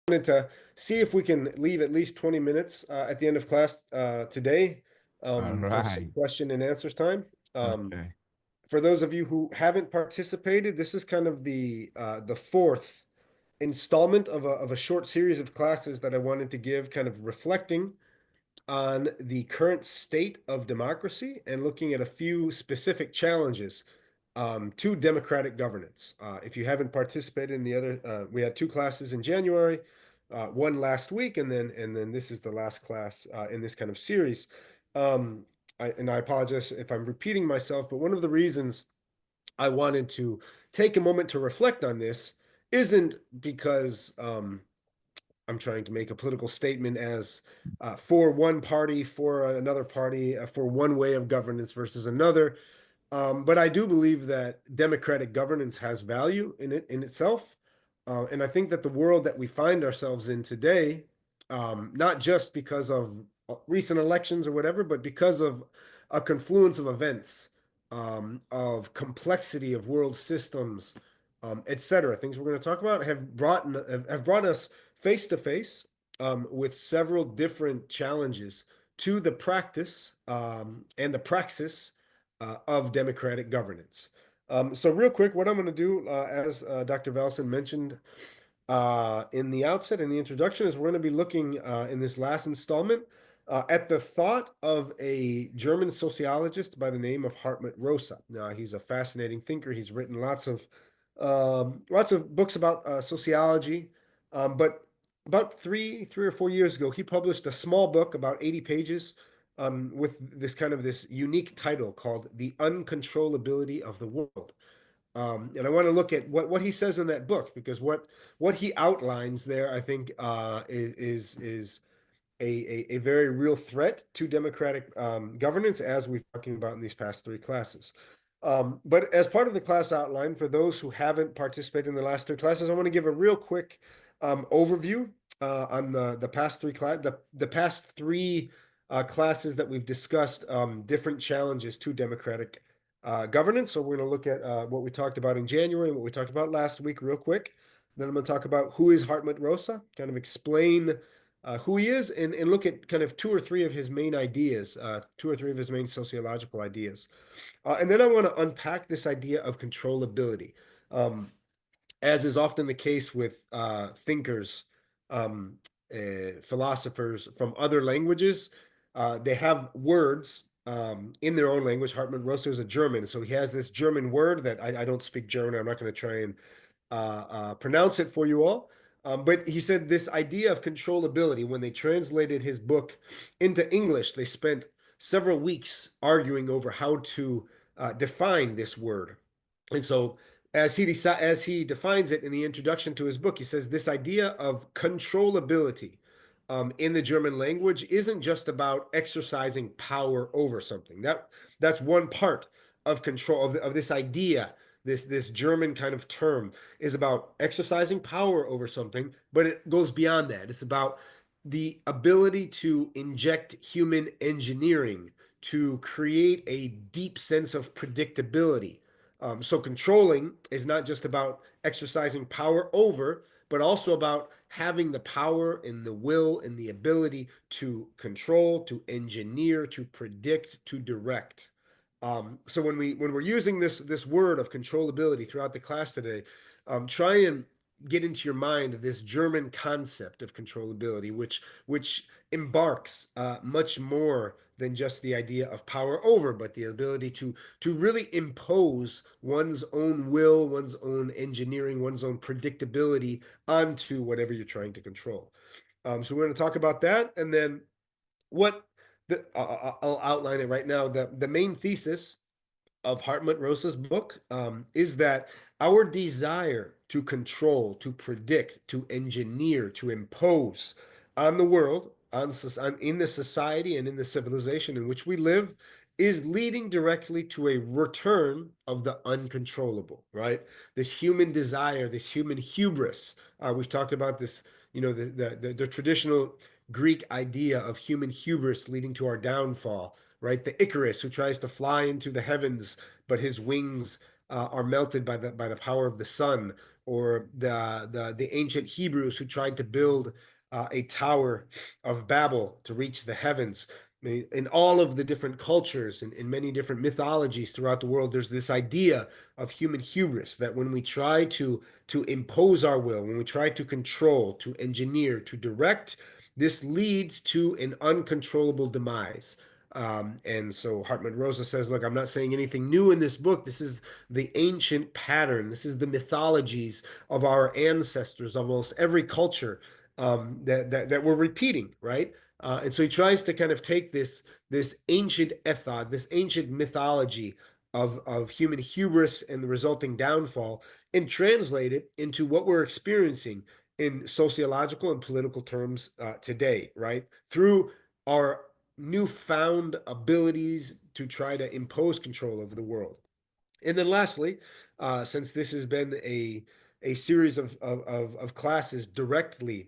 wanted to see if we can leave at least 20 minutes at the end of class today All for some right. question and answers time. Um, Okay. for those of you who haven't participated, this is kind of the fourth installment of a short series of classes that I wanted to give, kind of reflecting on the current state of democracy and looking at a few specific challenges to democratic governance. If you haven't participated in the other, we had two classes in January, one last week, and then this is the last class in this kind of series. And I apologize if I'm repeating myself, but one of the reasons I wanted to take a moment to reflect on this isn't because I'm trying to make a political statement as for one party, for another party, for one way of governance versus another. But I do believe that democratic governance has value in itself. And I think that the world that we find ourselves in today, not just because of recent elections or whatever, but because of a confluence of events, of complexity of world systems, et cetera, things we're going to talk about have brought us face to face with several different challenges to the practice and the praxis of democratic governance. So real quick, what I'm going to do, as Dr. Valson mentioned in the outset, in the introduction, is we're going to be looking in this last installment at the thought of a German sociologist by the name of Hartmut Rosa. Now, he's a fascinating thinker. He's written lots of books about sociology, but about three or 4 years ago, he published a small book, about 80 pages, with this unique title called "The Uncontrollability of the World." And I want to look at what he says in that book, because what he outlines there, I think, is a very real threat to democratic governance, as we've been talking about in these past three classes. But as part of the class outline, for those who haven't participated in the last three classes, I want to give a real quick overview on the past three classes that we've discussed, different challenges to democratic governance. So we're going to look at what we talked about in January and what we talked about last week real quick. Then I'm going to talk about who is Hartmut Rosa, kind of explain who he is, and look at kind of two or three of his main ideas, two or three of his main sociological ideas. And then I want to unpack this idea of controllability. As is often the case with thinkers, um, philosophers from other languages, they have words in their own language. Hartmut Rosa is a German, so he has this German word that I don't speak German. I'm not going to try and pronounce it for you all. But he said this idea of controllability, when they translated his book into English, they spent several weeks arguing over how to define this word. And so, as he defines it in the introduction to his book, he says this idea of controllability in the German language isn't just about exercising power over something. That's one part of control of this idea. This German kind of term is about exercising power over something, but it goes beyond that. It's about the ability to inject human engineering to create a deep sense of predictability. So controlling is not just about exercising power over, but also about having the power and the will and the ability to control, to engineer, to predict, to direct. So when we're using this word of controllability throughout the class today, try and get into your mind this German concept of controllability, which embarks much more than just the idea of power over, but the ability to really impose one's own will, one's own engineering, one's own predictability onto whatever you're trying to control. So we're going to talk about that, and then what I'll outline it right now. The main thesis of Hartmut Rosa's book is that our desire to control, to predict, to engineer, to impose on the world, in the society and in the civilization in which we live, is leading directly to a return of the uncontrollable, right? This human desire, this human hubris. We've talked about this, the traditional Greek idea of human hubris leading to our downfall, right? The Icarus who tries to fly into the heavens, but his wings are melted by the power of the sun, or the ancient Hebrews who tried to build a tower of Babel to reach the heavens. I mean, in all of the different cultures and in many different mythologies throughout the world, there's this idea of human hubris that when we try to impose our will, when we try to control, to engineer, to direct, this leads to an uncontrollable demise. And so Hartmut Rosa says, look, I'm not saying anything new in this book. This is the ancient pattern. This is the mythologies of our ancestors, of almost every culture that we're repeating, right? And so he tries to kind of take this ancient ethos, this ancient mythology of human hubris and the resulting downfall, and translate it into what we're experiencing in sociological and political terms today, right? Through our newfound abilities to try to impose control over the world. And then lastly, since this has been a series of classes directly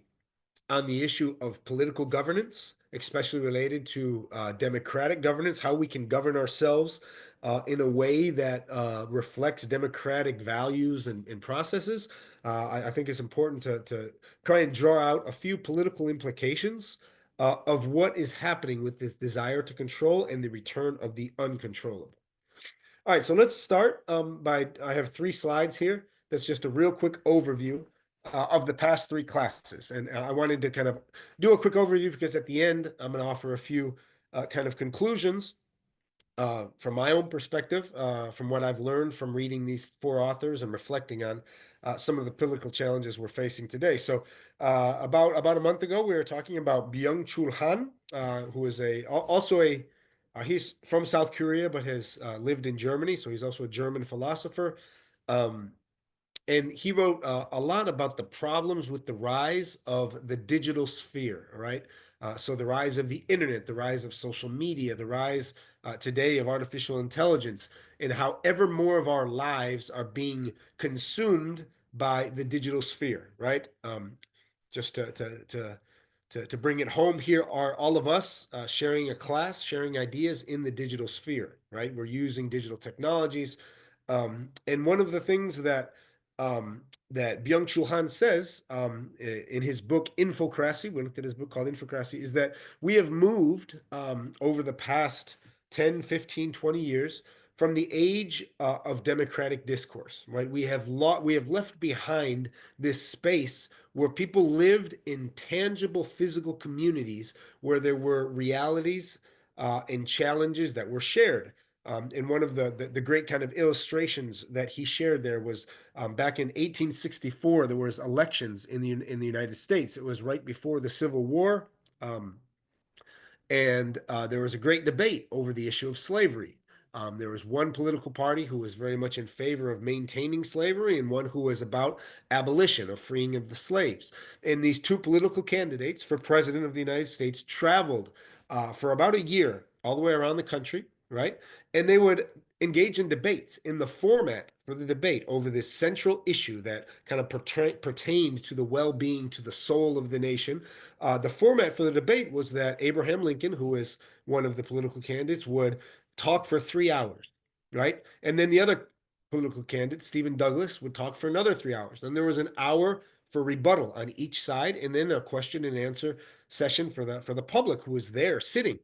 on the issue of political governance, especially related to democratic governance, how we can govern ourselves in a way that reflects democratic values and processes. I think it's important to try and draw out a few political implications of what is happening with this desire to control and the return of the uncontrollable. All right, so let's start I have 3 slides here. That's just a real quick overview of the past 3 classes. And I wanted to kind of do a quick overview because at the end, I'm going to offer a few kind of conclusions from my own perspective, from what I've learned from reading these 4 authors and reflecting on some of the political challenges we're facing today. So, about a month ago, we were talking about Byung-Chul Han, who is also a he's from South Korea but has lived in Germany, so he's also a German philosopher. Um, and he wrote a lot about the problems with the rise of the digital sphere, right? So the rise of the internet, the rise of social media, the rise today of artificial intelligence, and how ever more of our lives are being consumed by the digital sphere, right? Just to bring it home, here are all of us sharing a class, sharing ideas in the digital sphere, right? We're using digital technologies. And one of the things that Byung-Chul Han says in his book Infocracy, we looked at his book called Infocracy, is that we have moved over the past 10, 15, 20 years from the age of democratic discourse, right? We have left behind this space where people lived in tangible physical communities where there were realities and challenges that were shared. And one of the great kind of illustrations that he shared there was back in 1864, there was elections in the United States. It was right before the Civil War. Um, and there was a great debate over the issue of slavery. There was one political party who was very much in favor of maintaining slavery and one who was about abolition, of freeing of the slaves. And these 2 political candidates for president of the United States traveled for about a year all the way around the country, right? And they would engage in debates in the format for the debate over this central issue that kind of pertained to the well-being, to the soul of the nation. The format for the debate was that Abraham Lincoln, who is one of the political candidates, would talk for 3 hours, right? And then the other political candidate, Stephen Douglas, would talk for another 3 hours. Then there was an hour for rebuttal on each side, and then a question and answer session for the public who was there sitting.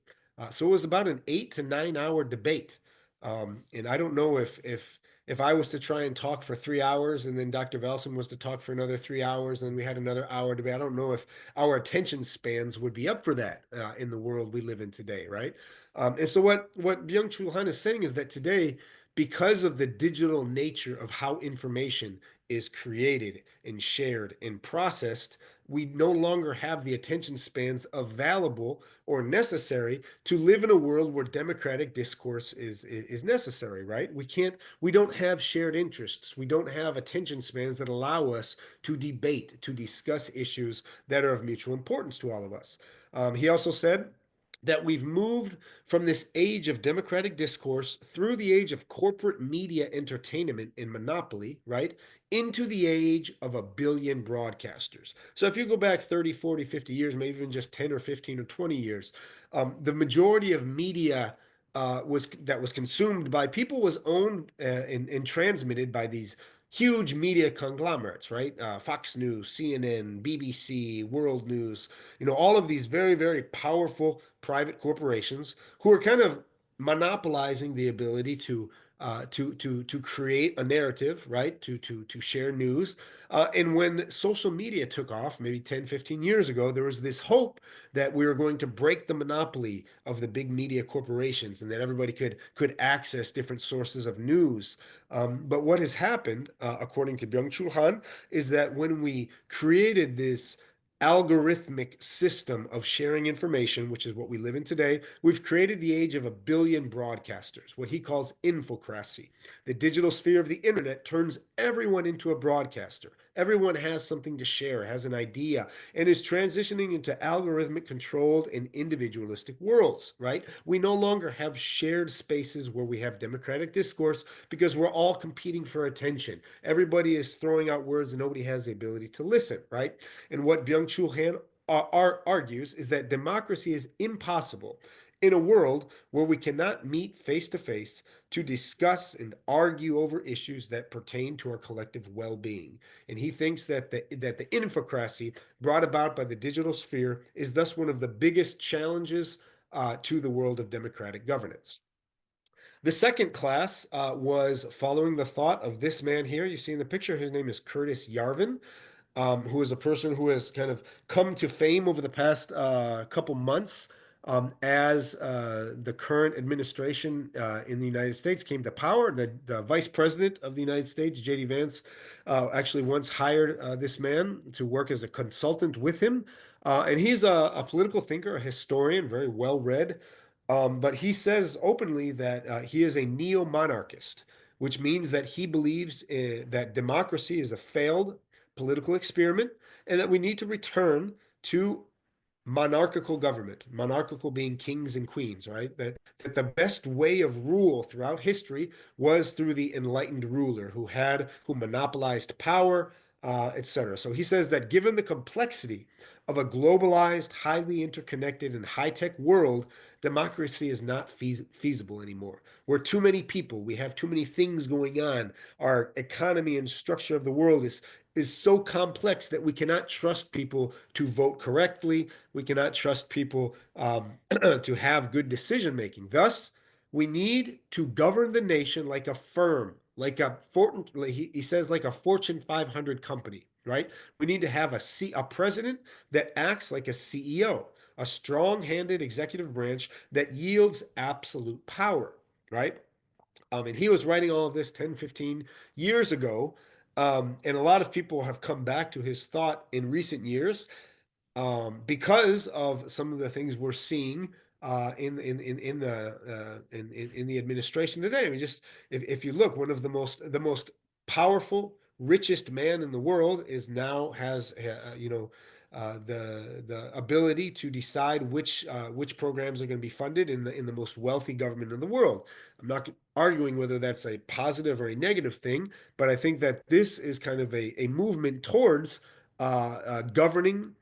So it was about an 8 to 9 hour debate. And I don't know if I was to try and talk for 3 hours and then Dr. Velson was to talk for another 3 hours and we had another hour debate. I don't know if our attention spans would be up for that in the world we live in today, right? And so what Byung-Chul Han is saying is that today, because of the digital nature of how information is created and shared and processed, we no longer have the attention spans available or necessary to live in a world where democratic discourse is necessary, right? We don't have shared interests. We don't have attention spans that allow us to debate, to discuss issues that are of mutual importance to all of us. He also said that we've moved from this age of democratic discourse through the age of corporate media entertainment and monopoly, right, into the age of a billion broadcasters. So if you go back 30, 40, 50 years, maybe even just 10 or 15 or 20 years, the majority of media was consumed by people was owned and transmitted by these huge media conglomerates, right? Fox News, CNN, BBC, World News, all of these very, very powerful private corporations who are kind of monopolizing the ability to create a narrative, right? To share news. And when social media took off, maybe 10, 15 years ago, there was this hope that we were going to break the monopoly of the big media corporations and that everybody could access different sources of news. But what has happened, according to Byung-Chul Han, is that when we created this algorithmic system of sharing information, which is what we live in today, we've created the age of a billion broadcasters, what he calls infocracy. The digital sphere of the internet turns everyone into a broadcaster. Everyone has something to share, has an idea, and is transitioning into algorithmic controlled and individualistic worlds, right? We no longer have shared spaces where we have democratic discourse because we're all competing for attention. Everybody is throwing out words and nobody has the ability to listen, right? And what Byung-Chul Han argues is that democracy is impossible in a world where we cannot meet face to face to discuss and argue over issues that pertain to our collective well-being. And he thinks that the infocracy brought about by the digital sphere is thus one of the biggest challenges to the world of democratic governance. The second class was following the thought of this man here. You see in the picture, his name is Curtis Yarvin, who is a person who has kind of come to fame over the past couple months as the current administration in the United States came to power. The vice president of the United States, J.D. Vance, actually once hired this man to work as a consultant with him. And he's a political thinker, a historian, very well read. But he says openly that he is a neo-monarchist, which means that he believes that democracy is a failed political experiment and that we need to return to monarchical government, monarchical being kings and queens, right? That the best way of rule throughout history was through the enlightened ruler who monopolized power, etc. So he says that given the complexity of a globalized, highly interconnected, and high-tech world, democracy is not feasible anymore. We're too many people. We have too many things going on. Our economy and structure of the world is so complex that we cannot trust people to vote correctly. We cannot trust people to have good decision making. Thus, we need to govern the nation like a firm, he says, like a Fortune 500 company, right? We need to have a president that acts like a CEO, a strong-handed executive branch that yields absolute power, right? And he was writing all of this 10, 15 years ago. And a lot of people have come back to his thought in recent years because of some of the things we're seeing in the administration today. I mean, just if you look, one of the most powerful, richest man in the world is now has the ability to decide which programs are going to be funded in the most wealthy government in the world. I'm not arguing whether that's a positive or a negative thing, but I think that this is kind of a movement towards governing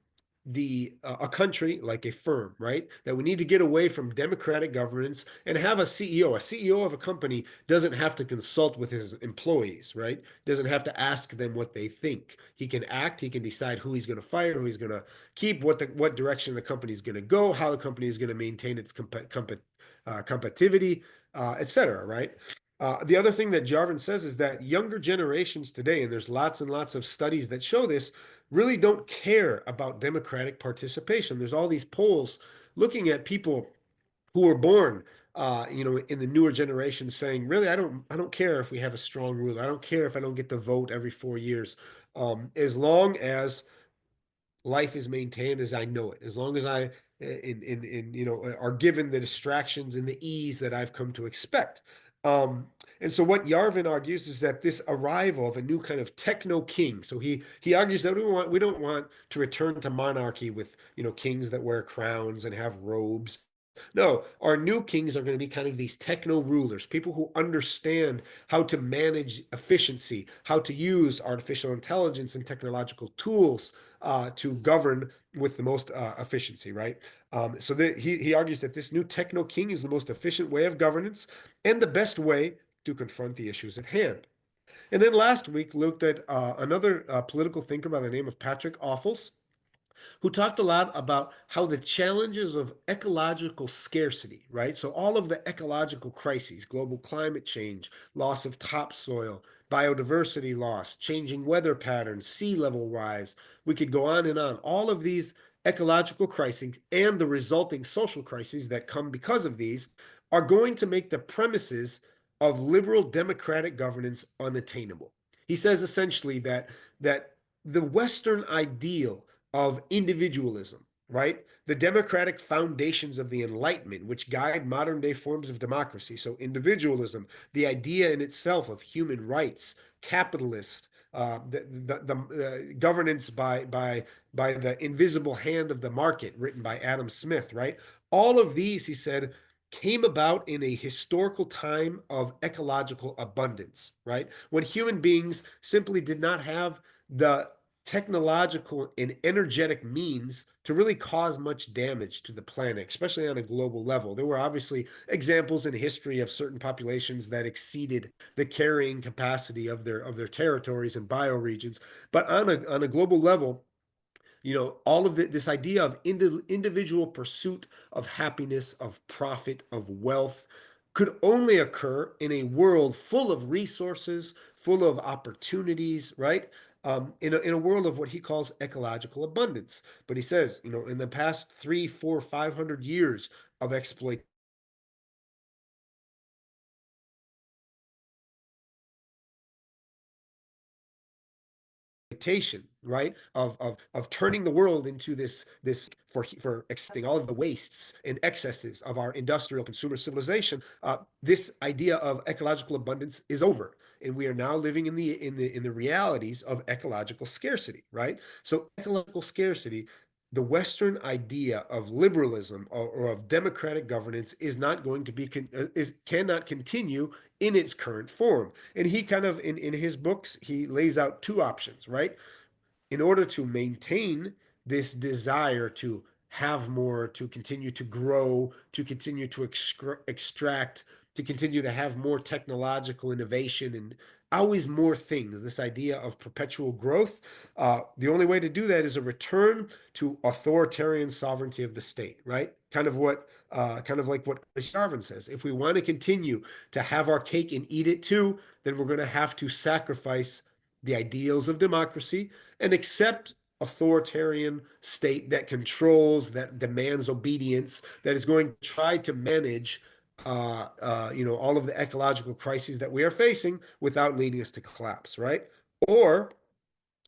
a country like a firm, right? That we need to get away from democratic governance and have a CEO. A CEO of a company doesn't have to consult with his employees, right? Doesn't have to ask them what they think. He can act, he can decide who he's going to fire, who he's going to keep, what direction the company is going to go, how the company is going to maintain its competitivity, etc., right? The other thing that Jarvin says is that younger generations today, and there's lots and lots of studies that show this, really don't care about democratic participation. There's all these polls looking at people who were born, in the newer generation, saying, "Really, I don't care if we have a strong ruler. I don't care if I don't get to vote every 4 years, as long as life is maintained as I know it, as long as I are given the distractions and the ease that I've come to expect." And so what Yarvin argues is that this arrival of a new kind of techno king. So he argues that we don't want to return to monarchy with kings that wear crowns and have robes No, our new kings are going to be kind of these techno rulers, people who understand how to manage efficiency, how to use artificial intelligence and technological tools to govern with the most efficiency, right? He argues that this new techno king is the most efficient way of governance and the best way to confront the issues at hand. And then last week looked at another political thinker by the name of Patrick Offals, who talked a lot about how the challenges of ecological scarcity, right? So, all of the ecological crises, global climate change, loss of topsoil, biodiversity loss, changing weather patterns, sea level rise, we could go on and on. All of these ecological crises and the resulting social crises that come because of these are going to make the premises of liberal democratic governance unattainable. He says essentially that the Western ideal of individualism, right? The democratic foundations of the Enlightenment, which guide modern day forms of democracy. So, individualism, the idea in itself of human rights, capitalist, governance by the invisible hand of the market, written by Adam Smith, right? All of these, he said, came about in a historical time of ecological abundance, right? When human beings simply did not have the technological and energetic means to really cause much damage to the planet, especially on a global level. There were obviously examples in history of certain populations that exceeded the carrying capacity of their territories and bioregions, but on a global level, all of this idea of individual pursuit of happiness, of profit, of wealth could only occur in a world full of resources, full of opportunities, right? In a world of what he calls ecological abundance. But he says, in the past 3, 4, 500 years of exploitation, right, of turning the world into this for accepting all of the wastes and excesses of our industrial consumer civilization. This idea of ecological abundance is over, and we are now living in the realities of ecological scarcity, right? So, ecological scarcity, the Western idea of liberalism or of democratic governance is not going to be is cannot continue in its current form. And he kind of in his books he lays out two options, right? In order to maintain this desire to have more, to continue to grow, to continue to extract, to continue to have more technological innovation and always more things, this idea of perpetual growth, the only way to do that is a return to authoritarian sovereignty of the state, right? Kind of like what Chris Darwin says. If we want to continue to have our cake and eat it too, then we're going to have to sacrifice the ideals of democracy and accept authoritarian state that controls, that demands obedience, that is going to try to manage all of the ecological crises that we are facing without leading us to collapse, right? Or,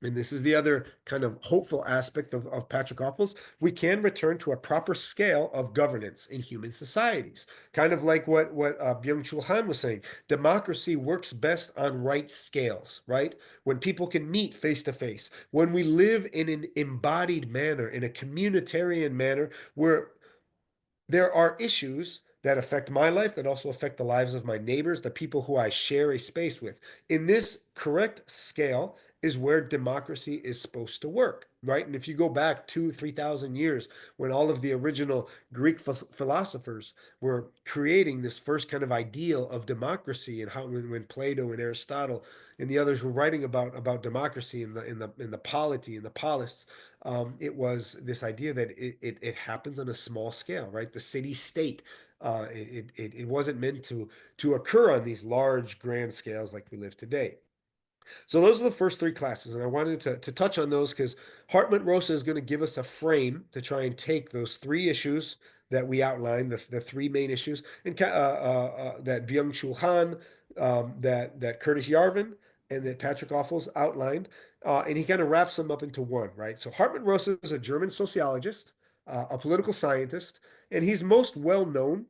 and this is the other kind of hopeful aspect of Patrick Offals, we can return to a proper scale of governance in human societies. Kind of like what Byung-Chul Han was saying. Democracy works best on right scales, right? When people can meet face to face, when we live in an embodied manner, in a communitarian manner, where there are issues that affect my life that also affect the lives of my neighbors, the people who I share a space with. In this correct scale is where democracy is supposed to work, right? And if you go back 2, 3,000 years, when all of the original Greek philosophers were creating this first kind of ideal of democracy, and how when Plato and Aristotle and the others were writing about democracy in the polity and the polis, it was this idea that it happens on a small scale, right? The city state. It wasn't meant to occur on these large, grand scales like we live today. So those are the first three classes, and I wanted to touch on those because Hartmut Rosa is going to give us a frame to try and take those three issues that we outlined, the three main issues, and that Byung-Chul Han, that Curtis Yarvin, and that Patrick Offals outlined, and he kind of wraps them up into one, right? So Hartmut Rosa is a German sociologist, a political scientist, and he's most well known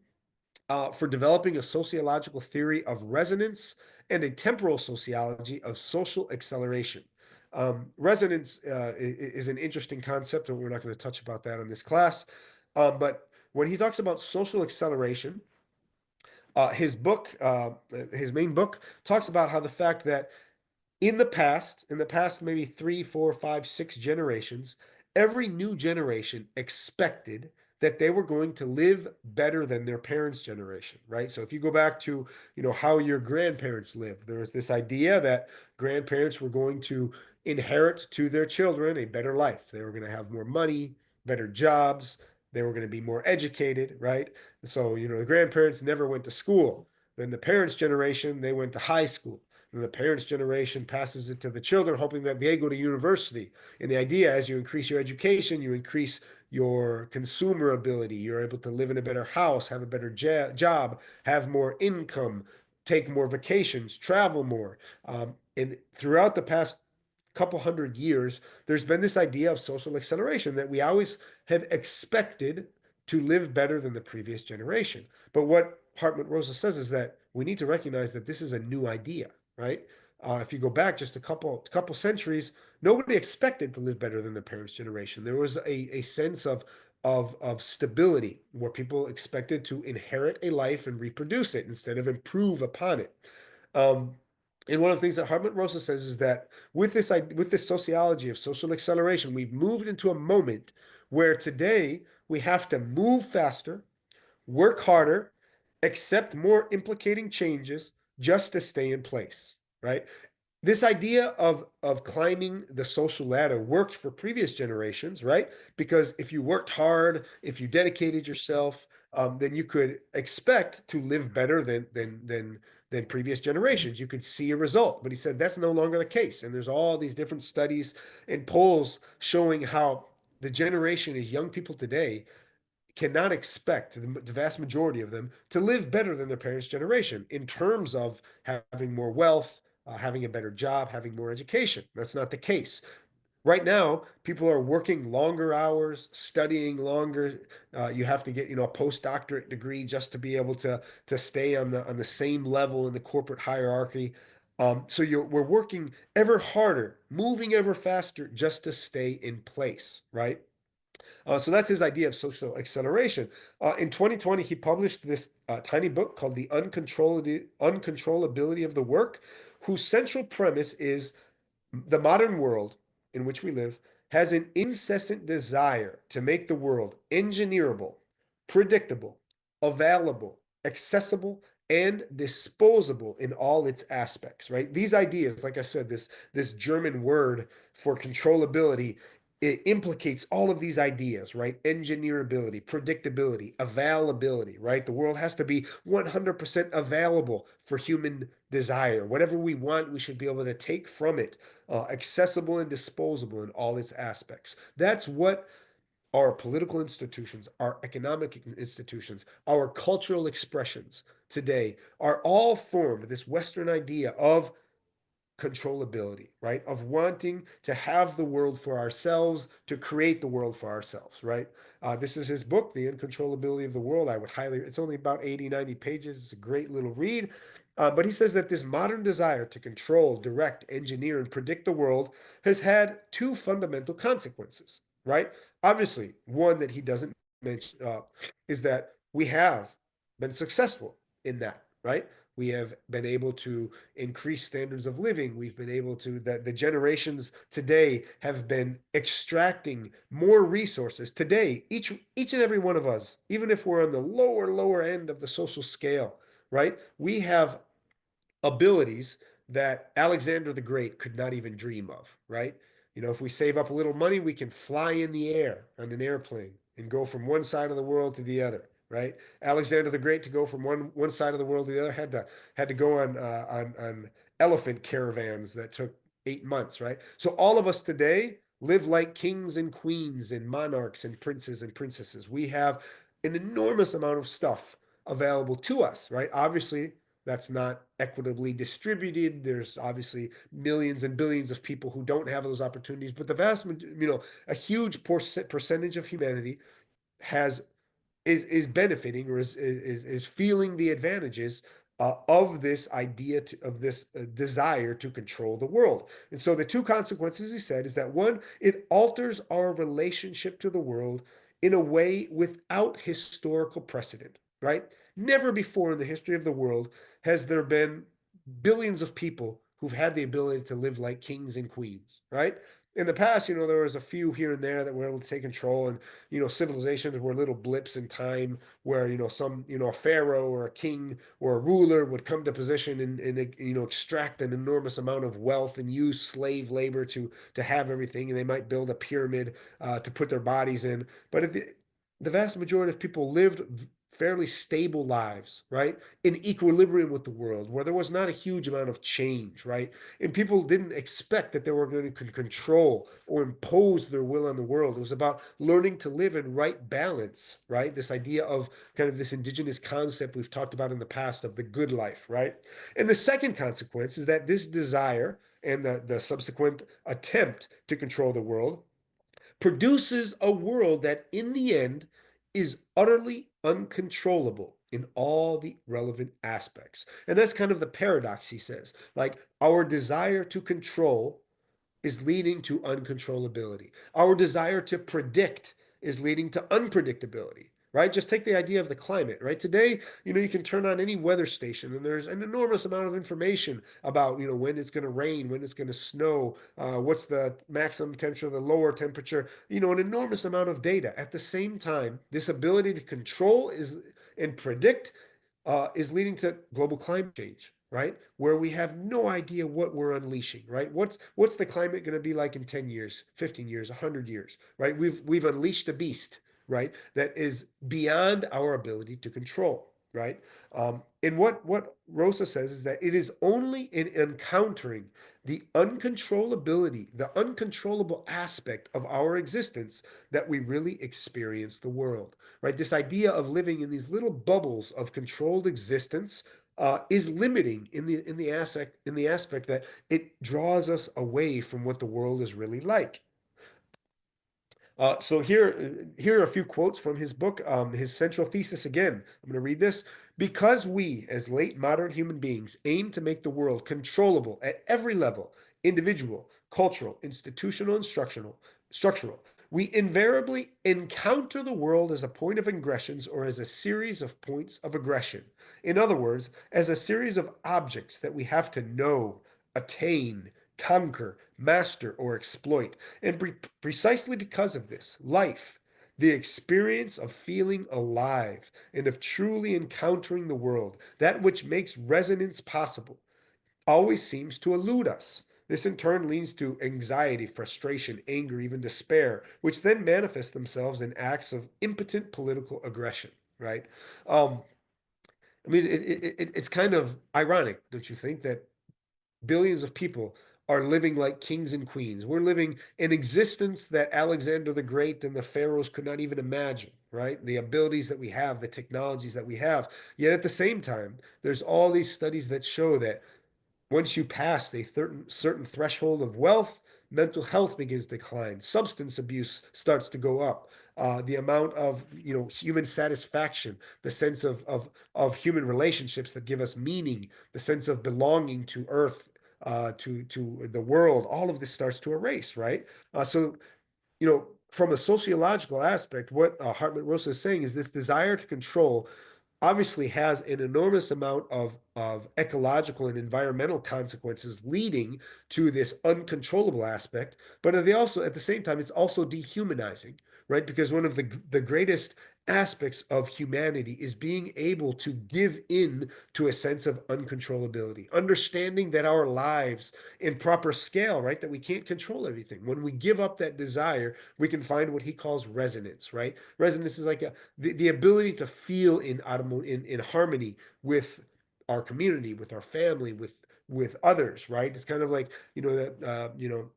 for developing a sociological theory of resonance and a temporal sociology of social acceleration. Resonance is an interesting concept, and we're not going to touch about that in this class. But when he talks about social acceleration, his book, his main book, talks about how the fact that in the past maybe three, four, five, six generations, every new generation expected that they were going to live better than their parents' generation, right? So if you go back to, how your grandparents lived, there was this idea that grandparents were going to inherit to their children a better life. They were going to have more money, better jobs, they were going to be more educated, right? So, the grandparents never went to school. Then the parents' generation, they went to high school. And the parents' generation passes it to the children, hoping that they go to university. And the idea, as you increase your education, you increase your consumer ability. You're able to live in a better house, have a better job, have more income, take more vacations, travel more. And throughout the past couple hundred years, there's been this idea of social acceleration that we always have expected to live better than the previous generation. But what Hartmut Rosa says is that we need to recognize that this is a new idea, right? If you go back just a couple centuries, nobody expected to live better than their parents' generation. There was a sense of stability where people expected to inherit a life and reproduce it instead of improve upon it. Um, and one of the things that Hartmut Rosa says is that with this sociology of social acceleration, we've moved into a moment where today we have to move faster, work harder, accept more implicating changes just to stay in place, right? This idea of climbing the social ladder worked for previous generations, right? Because if you worked hard, if you dedicated yourself, then you could expect to live better than previous generations. You could see a result. But he said that's no longer the case. And there's all these different studies and polls showing how the generation of young people today cannot expect the vast majority of them to live better than their parents' generation in terms of having more wealth, having a better job, having more education. That's not the case. Right now, people are working longer hours, studying longer. You have to get, a postdoctorate degree just to be able to stay on the same level in the corporate hierarchy. So we're working ever harder, moving ever faster just to stay in place, right? So that's his idea of social acceleration. In 2020, he published this tiny book called The Uncontrollability of the Work, whose central premise is the modern world in which we live has an incessant desire to make the world engineerable, predictable, available, accessible, and disposable in all its aspects, right? These ideas, like I said, this German word for controllability, it implicates all of these ideas, right? Engineerability, predictability, availability, right? The world has to be 100% available for human desire. Whatever we want, we should be able to take from it, accessible and disposable in all its aspects. That's what our political institutions, our economic institutions, our cultural expressions today are all formed, this Western idea of controllability, right? Of wanting to have the world for ourselves, to create the world for ourselves, right? This is his book, The Uncontrollability of the World. I would highly, it's only about 80, 90 pages. It's a great little read. But he says that this modern desire to control, direct, engineer, and predict the world has had two fundamental consequences, right? Obviously, one that he doesn't mention is that we have been successful in that, right? We have been able to increase standards of living. We've been able to, the generations today have been extracting more resources. Today, each and every one of us, even if we're on the lower end of the social scale, right? We have abilities that Alexander the Great could not even dream of, right? If we save up a little money, we can fly in the air on an airplane and go from one side of the world to the other, right? Alexander the Great, to go from one side of the world to the other, had to go on elephant caravans that took 8 months, right? So all of us today live like kings and queens and monarchs and princes and princesses. We have an enormous amount of stuff available to us, right? Obviously, that's not equitably distributed. There's obviously millions and billions of people who don't have those opportunities, but a huge percentage of humanity has is benefiting or is feeling the advantages of this idea of this desire to control the world. And so the two consequences, he said, is that one, it alters our relationship to the world in a way without historical precedent, right? Never before in the history of the world has there been billions of people who've had the ability to live like kings and queens, right? In the past, there was a few here and there that were able to take control, and civilizations were little blips in time where a pharaoh or a king or a ruler would come to position and extract an enormous amount of wealth and use slave labor to have everything, and they might build a pyramid to put their bodies in. But the vast majority of people lived fairly stable lives, right? In equilibrium with the world, where there was not a huge amount of change, right? And people didn't expect that they were going to control or impose their will on the world. It was about learning to live in right balance, right? This idea of kind of this indigenous concept we've talked about in the past of the good life, right? And the second consequence is that this desire and the subsequent attempt to control the world produces a world that in the end is utterly uncontrollable in all the relevant aspects. And that's kind of the paradox, he says. Like our desire to control is leading to uncontrollability. Our desire to predict is leading to unpredictability, right? Just take the idea of the climate, right? Today, you can turn on any weather station and there's an enormous amount of information about, when it's going to rain, when it's going to snow, what's the maximum temperature, the lower temperature, an enormous amount of data. At the same time, this ability to control is and predict is leading to global climate change, right? Where we have no idea what we're unleashing, right? What's the climate going to be like in 10 years, 15 years, 100 years, right? We've unleashed a beast, right? That is beyond our ability to control, right? And what Rosa says is that it is only in encountering the uncontrollability, the uncontrollable aspect of our existence that we really experience the world, right? This idea of living in these little bubbles of controlled existence is limiting in the aspect that it draws us away from what the world is really like. So here are a few quotes from his book, his central thesis again. I'm going to read this. Because we, as late modern human beings, aim to make the world controllable at every level, individual, cultural, institutional, and structural, we invariably encounter the world as a point of aggressions or as a series of points of aggression. In other words, as a series of objects that we have to know, attain, conquer, master, or exploit. And precisely because of this, life, the experience of feeling alive and of truly encountering the world, that which makes resonance possible, always seems to elude us. This in turn leads to anxiety, frustration, anger, even despair, which then manifest themselves in acts of impotent political aggression, right? Um, I mean, it's kind of ironic, don't you think, that billions of people are living like kings and queens. We're living an existence that Alexander the Great and the pharaohs could not even imagine, right? The abilities that we have, the technologies that we have. Yet at the same time, there's all these studies that show that once you pass a certain threshold of wealth, mental health begins to decline. Substance abuse starts to go up. The amount of human satisfaction, the sense of human relationships that give us meaning, the sense of belonging to Earth, to the world, all of this starts to erase, right? So from a sociological aspect, what Hartmut Rosa is saying is this desire to control obviously has an enormous amount of ecological and environmental consequences leading to this uncontrollable aspect, but they also at the same time it's also dehumanizing, right? Because one of the greatest aspects of humanity is being able to give in to a sense of uncontrollability, understanding that our lives in proper scale, right, that we can't control everything. When we give up that desire, we can find what he calls resonance, right? Resonance is like the ability to feel in harmony with our community, with our family, with others, right? It's kind of like that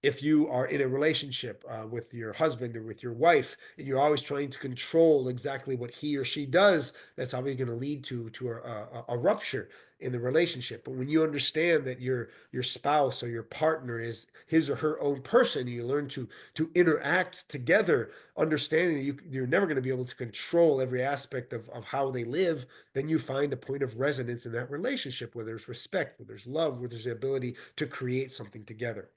if you are in a relationship with your husband or with your wife and you're always trying to control exactly what he or she does, that's obviously going to lead to a rupture in the relationship. But when you understand that your spouse or your partner is his or her own person, you learn to interact together, understanding that you're never going to be able to control every aspect of how they live, then you find a point of resonance in that relationship where there's respect, where there's love, where there's the ability to create something together.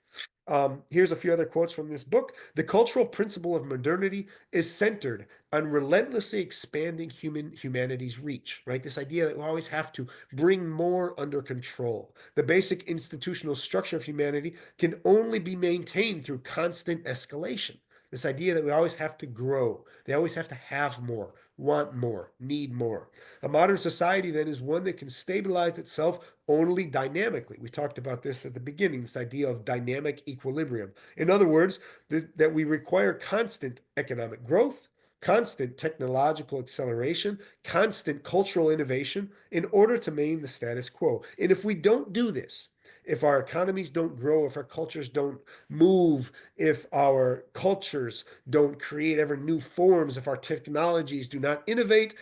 Here's a few other quotes from this book. The cultural principle of modernity is centered on relentlessly expanding humanity's reach, right? This idea that we always have to bring more under control. The basic institutional structure of humanity can only be maintained through constant escalation. This idea that we always have to grow, they always have to have more, want more, need more. A modern society then is one that can stabilize itself only dynamically. We talked about this at the beginning, this idea of dynamic equilibrium. In other words, that we require constant economic growth, constant technological acceleration, constant cultural innovation in order to maintain the status quo. And if we don't do this, if our economies don't grow, if our cultures don't move, if our cultures don't create ever new forms, if our technologies do not innovate,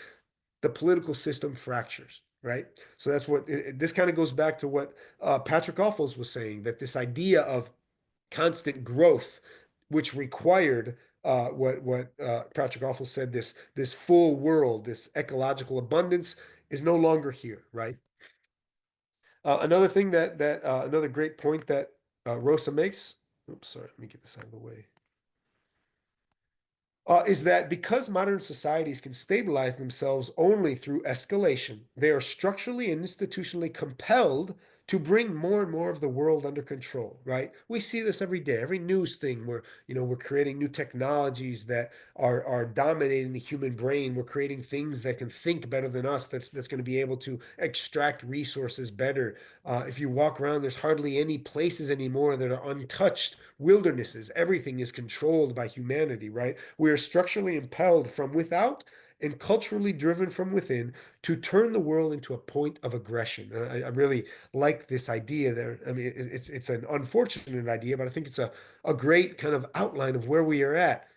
the political system fractures, right? So that's what this kind of goes back to what Patrick Offals was saying, that this idea of constant growth, which required what Patrick Offals said, this full world, this ecological abundance, is no longer here, right? Another thing that another great point that Rosa makes. Oops, sorry. Let me get this out of the way. Is that because modern societies can stabilize themselves only through escalation, they are structurally and institutionally compelled to bring more and more of the world under control, right? We see this every day, every news thing where, we're creating new technologies that are dominating the human brain. We're creating things that can think better than us, that's going to be able to extract resources better. If you walk around, there's hardly any places anymore that are untouched wildernesses. Everything is controlled by humanity, right? We are structurally impelled from without and culturally driven from within to turn the world into a point of aggression. I really like this idea there. I mean, it's an unfortunate idea, but I think it's a great kind of outline of where we are at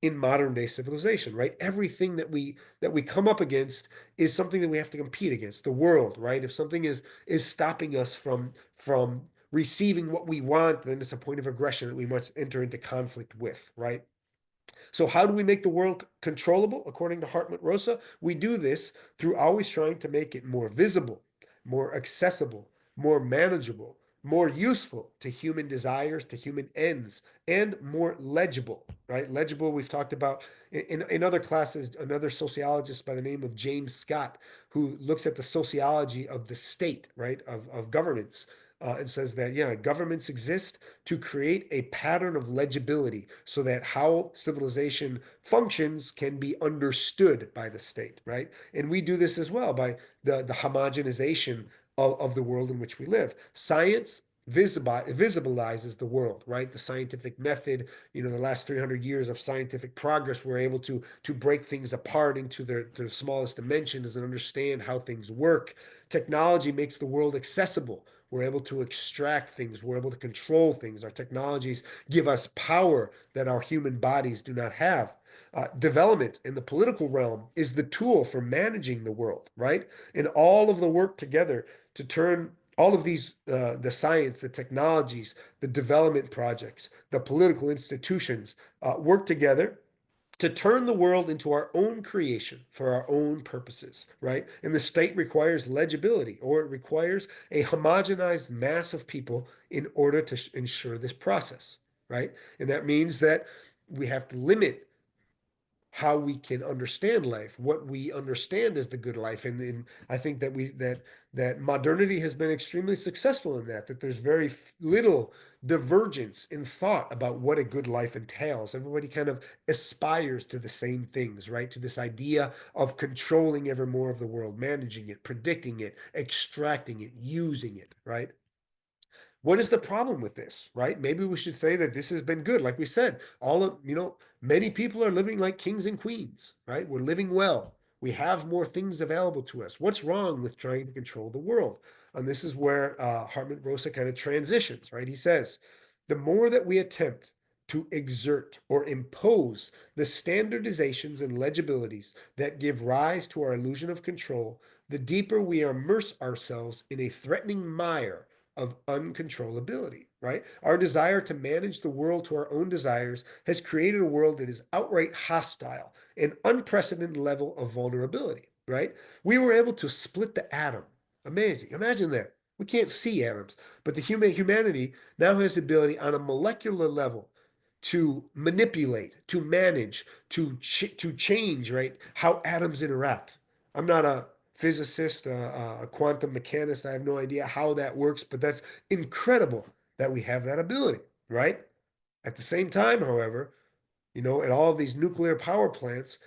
in modern day civilization, right? Everything that we come up against is something that we have to compete against. The world, right? If something is stopping us from receiving what we want, then it's a point of aggression that we must enter into conflict with, right? So, how do we make the world controllable? According to Hartmut Rosa, we do this through always trying to make it more visible, more accessible, more manageable, more useful to human desires, to human ends, and more legible, right? Legible, we've talked about in other classes, another sociologist by the name of James Scott, who looks at the sociology of the state, right, of governments. And says that, yeah, governments exist to create a pattern of legibility so that how civilization functions can be understood by the state, right? And we do this as well by the homogenization of the world in which we live. Science visibilizes the world, right? The scientific method, the last 300 years of scientific progress, we're able to break things apart into their smallest dimensions and understand how things work. Technology makes the world accessible. We're able to extract things. We're able to control things. Our technologies give us power that our human bodies do not have. Development in the political realm is the tool for managing the world, right? And all of the work together to turn all of these, the science, the technologies, the development projects, the political institutions work together to turn the world into our own creation for our own purposes, right? And the state requires legibility, or it requires a homogenized mass of people in order to ensure this process, right? And that means that we have to limit how we can understand life, what we understand as the good life. And I think that modernity has been extremely successful in that there's very little divergence in thought about what a good life entails. Everybody kind of aspires to the same things, right? To this idea of controlling ever more of the world, managing it, predicting it, extracting it, using it, right? What is the problem with this, right? Maybe we should say that this has been good. Like we said, all of, many people are living like kings and queens, right? We're living well. We have more things available to us. What's wrong with trying to control the world? And this is where Hartmut Rosa kind of transitions, right? He says, the more that we attempt to exert or impose the standardizations and legibilities that give rise to our illusion of control, the deeper we immerse ourselves in a threatening mire of uncontrollability, right? Our desire to manage the world to our own desires has created a world that is outright hostile, an unprecedented level of vulnerability, right? We were able to split the atom. Amazing. Imagine that. We can't see atoms, but the humanity now has the ability on a molecular level to manipulate, to manage, to change, right, how atoms interact. I'm not a physicist, a quantum mechanist. I have no idea how that works, but that's incredible that we have that ability, right? At the same time, however, at all of these nuclear power plants,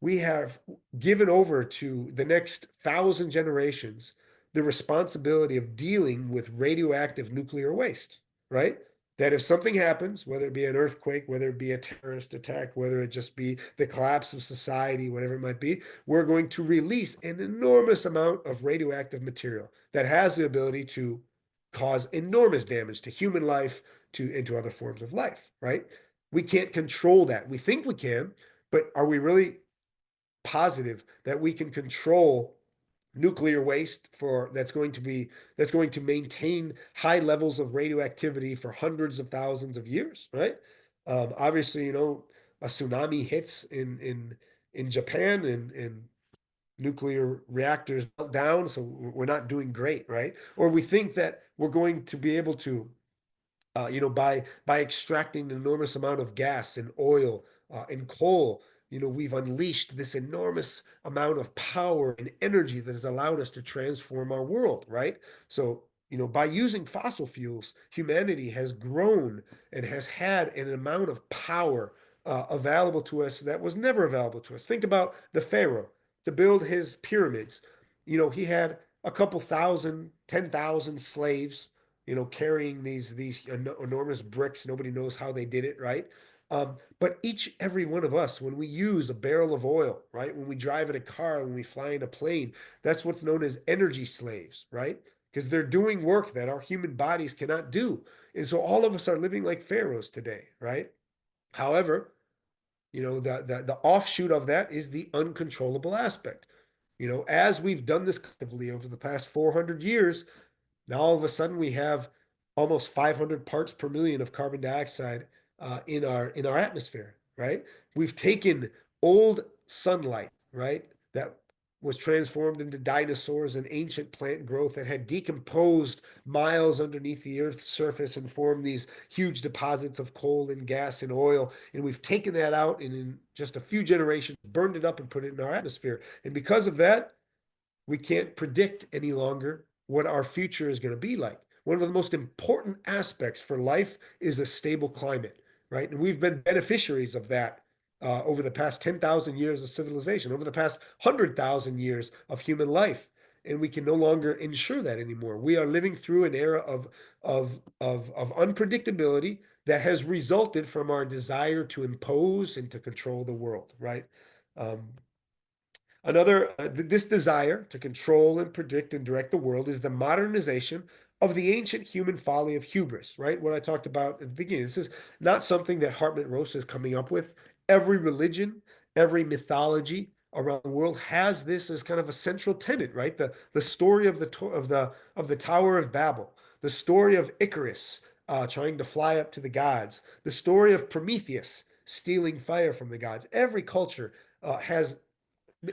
we have given over to the next 1,000 generations the responsibility of dealing with radioactive nuclear waste, right? That if something happens, whether it be an earthquake, whether it be a terrorist attack, whether it just be the collapse of society, whatever it might be, we're going to release an enormous amount of radioactive material that has the ability to cause enormous damage to human life, to into other forms of life, right? We can't control that. We think we can, but are we really positive that we can control nuclear waste for that's going to maintain high levels of radioactivity for hundreds of thousands of years, right? Obviously, a tsunami hits in Japan, and nuclear reactors melt down, so we're not doing great, right? Or we think that we're going to be able to by extracting an enormous amount of gas and oil and coal, we've unleashed this enormous amount of power and energy that has allowed us to transform our world, right? So, by using fossil fuels, humanity has grown and has had an amount of power available to us that was never available to us. Think about the Pharaoh to build his pyramids. He had a couple thousand, 10,000 slaves carrying these enormous bricks. Nobody knows how they did it, right? But every one of us, when we use a barrel of oil, right? When we drive in a car, when we fly in a plane, that's what's known as energy slaves, right? Because they're doing work that our human bodies cannot do. And so all of us are living like pharaohs today, right? However, the offshoot of that is the uncontrollable aspect. As we've done this collectively over the past 400 years, now all of a sudden we have almost 500 parts per million of carbon dioxide in our atmosphere, right? We've taken old sunlight, right, that was transformed into dinosaurs and ancient plant growth that had decomposed miles underneath the Earth's surface and formed these huge deposits of coal and gas and oil. And we've taken that out and in just a few generations burned it up and put it in our atmosphere. And because of that, we can't predict any longer what our future is going to be like. One of the most important aspects for life is a stable climate, right? And we've been beneficiaries of that over the past 10,000 years of civilization, over the past 100,000 years of human life. And we can no longer ensure that anymore. We are living through an era of unpredictability that has resulted from our desire to impose and to control the world, right? Um, this desire to control and predict and direct the world is the modernization of the ancient human folly of hubris, right? What I talked about at the beginning. This is not something that Hartmut Rosa is coming up with. Every religion, every mythology around the world has this as kind of a central tenet, right? The story of the Tower of Babel, the story of Icarus trying to fly up to the gods, the story of Prometheus stealing fire from the gods. Every culture has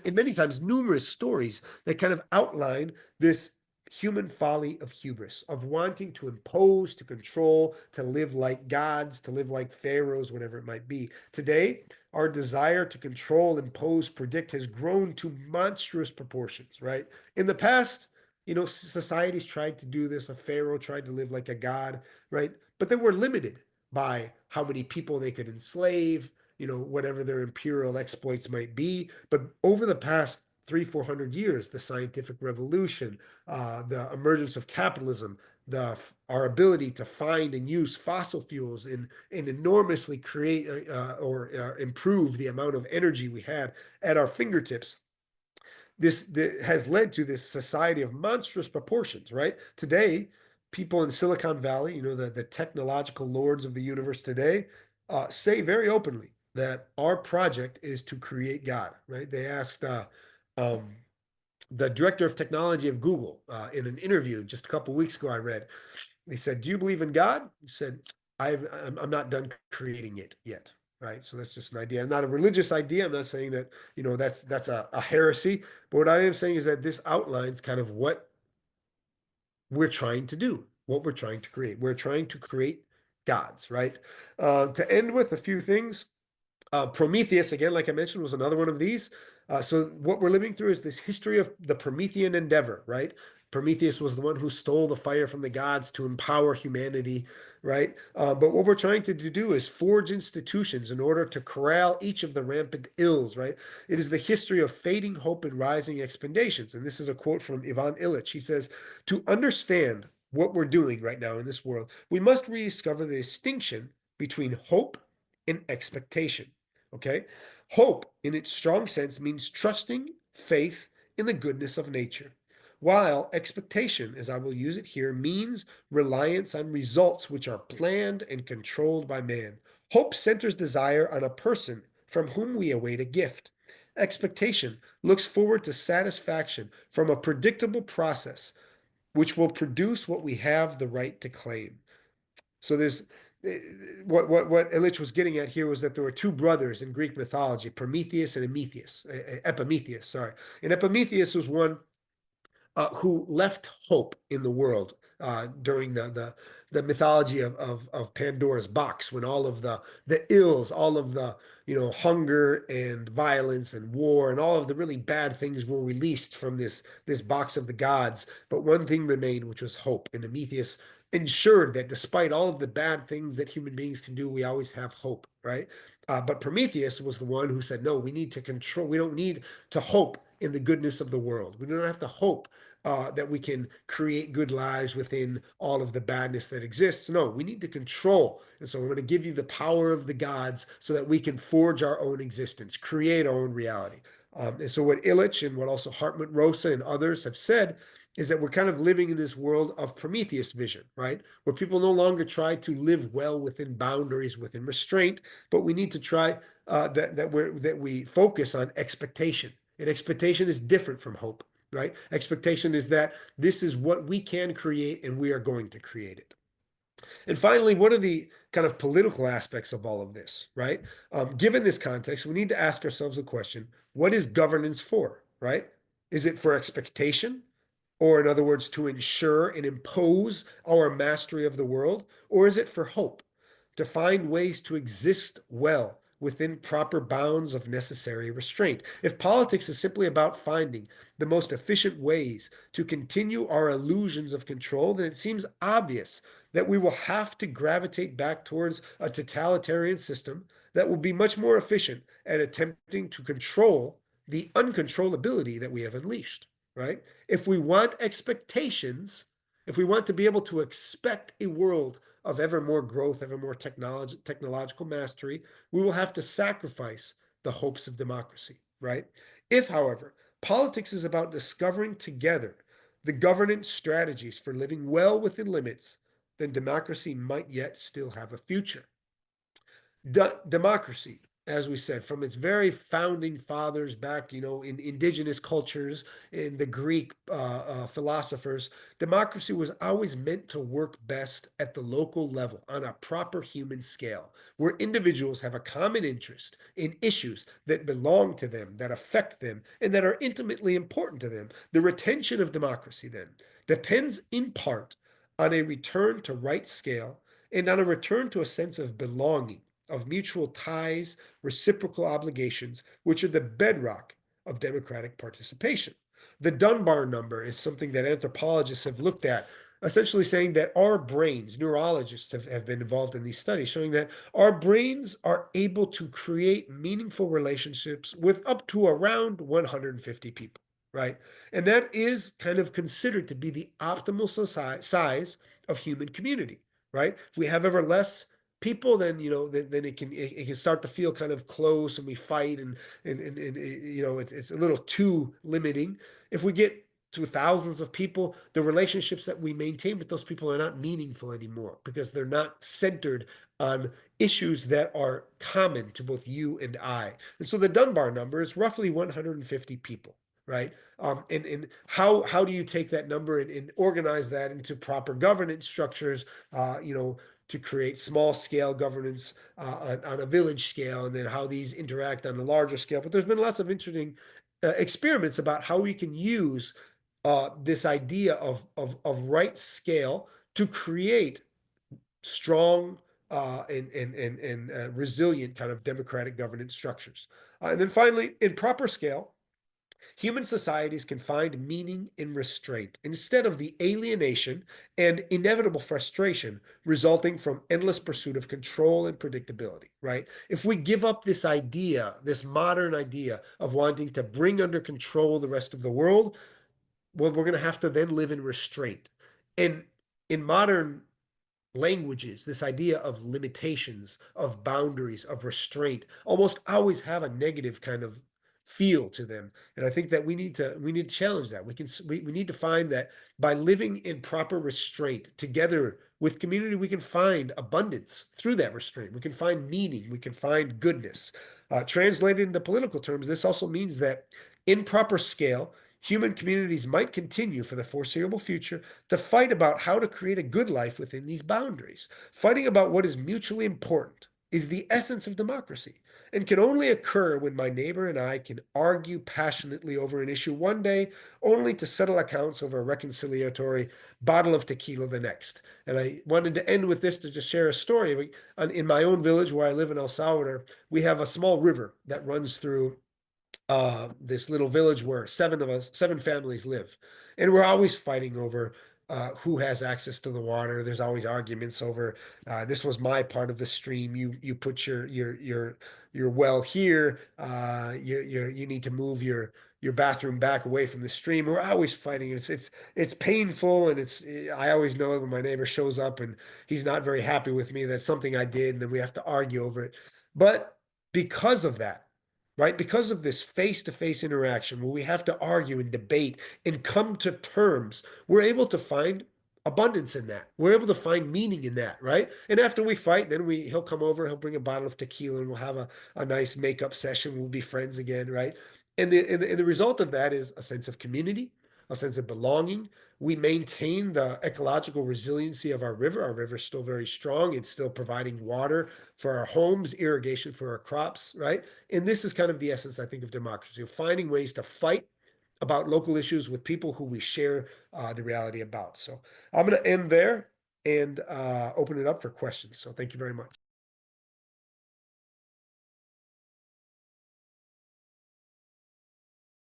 and many times numerous stories that kind of outline this human folly of hubris, of wanting to impose, to control, to live like gods, to live like pharaohs, whatever it might be. Today, our desire to control, impose, predict has grown to monstrous proportions, right? In the past, societies tried to do this. A pharaoh tried to live like a god, right? But they were limited by how many people they could enslave, whatever their imperial exploits might be. But over the past 300-400 years, the scientific revolution, the emergence of capitalism, our ability to find and use fossil fuels and enormously create or improve the amount of energy we had at our fingertips, this has led to this society of monstrous proportions, right? Today, people in Silicon Valley, the technological lords of the universe today, say very openly that our project is to create God, right? They asked um, the director of technology of Google in an interview just a couple of weeks ago, I read, they said, "Do you believe in God?" He said, I'm not done creating it yet. Right. So that's just an idea. Not a religious idea. I'm not saying that, that's a heresy. But what I am saying is that this outlines kind of what we're trying to do, what we're trying to create. We're trying to create gods, right? To end with a few things, Prometheus, again, like I mentioned, was another one of these. So what we're living through is this history of the Promethean endeavor, right? Prometheus was the one who stole the fire from the gods to empower humanity, right? But what we're trying to do is forge institutions in order to corral each of the rampant ills, right? It is the history of fading hope and rising expectations. And this is a quote from Ivan Illich. He says, to understand what we're doing right now in this world, we must rediscover the distinction between hope and expectation. Okay? Hope, in its strong sense, means trusting faith in the goodness of nature, while expectation, as I will use it here, means reliance on results which are planned and controlled by man. Hope centers desire on a person from whom we await a gift. Expectation looks forward to satisfaction from a predictable process which will produce what we have the right to claim. So there's what Illich was getting at here was that there were two brothers in Greek mythology, Prometheus and Epimetheus, sorry. And Epimetheus was one who left hope in the world during the mythology of Pandora's box, when all of the ills, all of the hunger and violence and war and all of the really bad things were released from this box of the gods. But one thing remained, which was hope. And Prometheus ensured that despite all of the bad things that human beings can do, we always have hope, right? But Prometheus was the one who said, no, we need to control, we don't need to hope in the goodness of the world. We don't have to hope that we can create good lives within all of the badness that exists. No, we need to control. And so we're going to give you the power of the gods so that we can forge our own existence, create our own reality. And so what Illich and what also Hartmut Rosa and others have said is that we're kind of living in this world of Prometheus vision, right? Where people no longer try to live well within boundaries, within restraint, but we need to try that we focus on expectation. And expectation is different from hope, right? Expectation is that this is what we can create and we are going to create it. And finally, what are the kind of political aspects of all of this, right? Given this context, we need to ask ourselves the question, what is governance for, right? Is it for expectation? Or, in other words, to ensure and impose our mastery of the world? Or is it for hope, to find ways to exist well within proper bounds of necessary restraint? If politics is simply about finding the most efficient ways to continue our illusions of control, then it seems obvious that we will have to gravitate back towards a totalitarian system that will be much more efficient at attempting to control the uncontrollability that we have unleashed, right? If we want expectations, if we want to be able to expect a world of ever more growth, ever more technological mastery, we will have to sacrifice the hopes of democracy, right? If, however, politics is about discovering together the governance strategies for living well within limits, then democracy might yet still have a future. Democracy, as we said, from its very founding fathers back, in indigenous cultures, in the Greek philosophers, democracy was always meant to work best at the local level on a proper human scale, where individuals have a common interest in issues that belong to them, that affect them, and that are intimately important to them. The retention of democracy, then, depends in part on a return to right scale and on a return to a sense of belonging, of mutual ties, reciprocal obligations, which are the bedrock of democratic participation. The Dunbar number is something that anthropologists have looked at, essentially saying that our brains, neurologists have been involved in these studies, showing that our brains are able to create meaningful relationships with up to around 150 people, right? And that is kind of considered to be the optimal size of human community, right? If we have ever less people, then then it can start to feel kind of close, and we fight, and it's a little too limiting. If we get to thousands of people, the relationships that we maintain with those people are not meaningful anymore because they're not centered on issues that are common to both you and I. And so the Dunbar number is roughly 150 people, right? And how do you take that number and organize that into proper governance structures? To create small scale governance on a village scale, and then how these interact on a larger scale. But there's been lots of interesting experiments about how we can use this idea of right scale to create strong and resilient kind of democratic governance structures. And then finally, in proper scale, human societies can find meaning in restraint instead of the alienation and inevitable frustration resulting from endless pursuit of control and predictability, right? If we give up this idea, this modern idea of wanting to bring under control the rest of the world, well, we're going to have to then live in restraint. And in modern languages, this idea of limitations, of boundaries, of restraint, almost always have a negative kind of feel to them. And I think that we need to challenge that. We need to find that by living in proper restraint together with community, we can find abundance through that restraint. We can find meaning. We can find goodness. Translated into political terms, this also means that in proper scale, human communities might continue for the foreseeable future to fight about how to create a good life within these boundaries. Fighting about what is mutually important is the essence of democracy and can only occur when my neighbor and I can argue passionately over an issue one day, only to settle accounts over a reconciliatory bottle of tequila the next. And I wanted to end with this to just share a story. In my own village where I live in El Salvador, we have a small river that runs through this little village where seven families live, and we're always fighting over who has access to the water. There's always arguments over this was my part of the stream. You put your well here. You need to move your bathroom back away from the stream. We're always fighting. It's painful, and I always know when my neighbor shows up and he's not very happy with me. That's something I did, and then we have to argue over it. But because of that, right? Because of this face-to-face interaction where we have to argue and debate and come to terms, we're able to find abundance in that. We're able to find meaning in that, right? And after we fight, then he'll come over, he'll bring a bottle of tequila, and we'll have a nice makeup session. We'll be friends again, right? And the result of that is a sense of community, a sense of belonging. We maintain the ecological resiliency of our river. Our river is still very strong. It's still providing water for our homes, irrigation for our crops, right? And this is kind of the essence, I think, of democracy, of finding ways to fight about local issues with people who we share the reality about. So I'm going to end there and open it up for questions. So thank you very much.